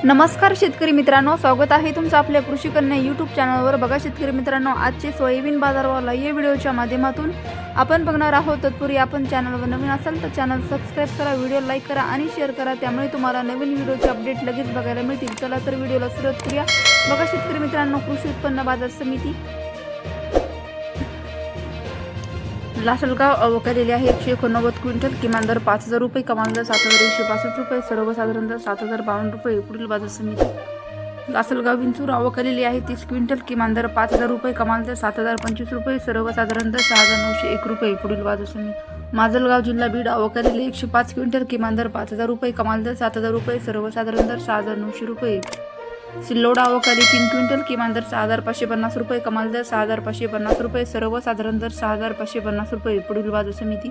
नमस्कार शेतकरी मित्रांनो, स्वागत आहे तुमचं आपल्या कृषी कन्या यूट्यूब चॅनलवर। बघा शेतकरी मित्रांनो, आजचे सोयाबीन बाजारभाव या व्हिडिओच्या माध्यमातून आपण बघणार आहोत। तत्पूर्वी आपण चॅनलवर नवीन असाल तर चॅनल सबस्क्राइब करा, व्हिडिओ लाईक करा आणि शेअर करा, त्यामुळे तुम्हाला नवीन व्हिडिओचे अपडेट लगेच बघायला मिळतील। चला तर व्हिडिओला सुरुवात करूया। बघा शेतकरी मित्रांनो, कृषी उत्पन्न बाजार समिती लासलगाव अवकालेली आहे। 189 क्विंटल, किमान दर 5000 रुपये, कमाल दर 7165 रुपये, सर्वसाधारण दर 7052 रुपये। पुढील बाजार समिती लासलगाव विंचूर अवकालेली आहे। 30 क्विंटल, किमान दर 5000 रुपये, कमाल दर 7025 रुपये, सर्वसाधारण दर 6901 रुपये। पुढील बाजार समिती माजलगाव जिल्हा बीड अवकालेली 105 क्विंटल, किमान दर 5000 रुपये, कमाल दर 7000 रुपये, सर्वसाधारण दर 6900 रुपये। सिल्लोडा अवकाली 3 क्विंटल, किमान दर 6550 रुपये, कमाल दर 6550 रुपये, सर्वसाधारण दर 6550 रुपये। पुढील बाजार समिती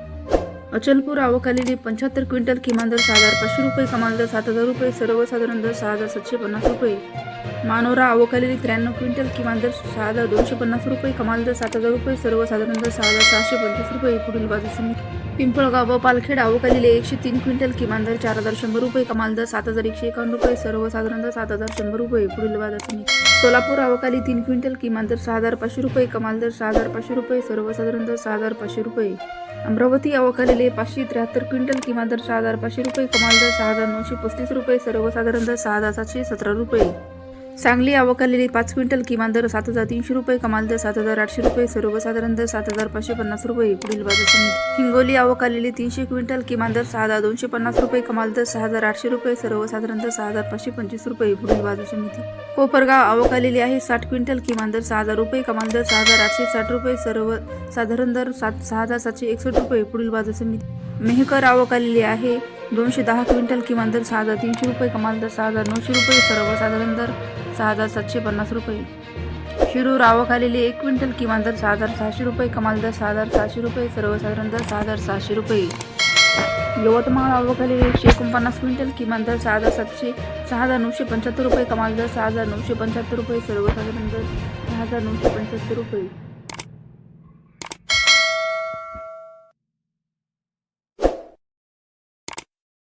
अचलपूर अवकालेली 75 क्विंटल, किमान दर 6500 रुपये, कमाल दर 7000 रुपये, सर्वसाधारण दर 6750 रुपये। मानोरा अवकालेली 93 क्विंटल, किमान दर 6250 रुपये, कमाल दर 7000 रुपये, सर्वसाधारण दर 6625 रुपये। पुढील बाजार समिती पिंपळगाव व पालखेड अवकालेली 103 क्विंटल, किमान दर 4100 रुपये, कमाल दर 7151 रुपये, सर्वसाधारण दर 7100 रुपये। पुढील बाजार समिती सोलापूर अवकाली 3 क्विंटल, किमान दर 6500 रुपये, कमाल दर 6500 रुपये, सर्वसाधारण दर 6500 रुपये। अमरावती अवकालेली 573 क्विंटल, किमान दर 6500 रुपये, कमाल दर 6935 रुपये, सर्वसाधारण दर 6717 रुपये। सांगली अवकालेली 5 क्विंटल, किमान दर 7300 रुपये, कमाल दर 7800 रुपये, सर्वसाधारण दर 7550 रुपये। पुढील बाजार समिती हिंगोली अवकालेली 300 क्विंटल, किमान दर 6250 रुपये, कमाल दर 6800 रुपये, सर्वसाधारण दर 6525 रुपये। पुढील बाजार समिती कोपरगाव अवकालेली आहे 60 क्विंटल, किमान दर 6000 रुपये, कमाल दर 6860 रुपये, सर्वसाधारण दर 6761 रुपये। पुढील बाजार समिती मेहकर अवकालेली आहे 210 क्विंटल, किमान दर 6300 रुपये, कमाल दर 6900 रुपये, सर्वसाधारण दर 6750 रुपये। शिरूर अवकालेली 1 क्विंटल, किमान दर 6600 रुपये, कमाल दर 6700 रुपये, सर्वसाधारण दर 6700 रुपये। यवतमाळ अवकालेली 149 क्विंटल, किमान दर 6975 रुपये, कमाल दर 6975 रुपये, सर्वसाधारण दर 6975 रुपये।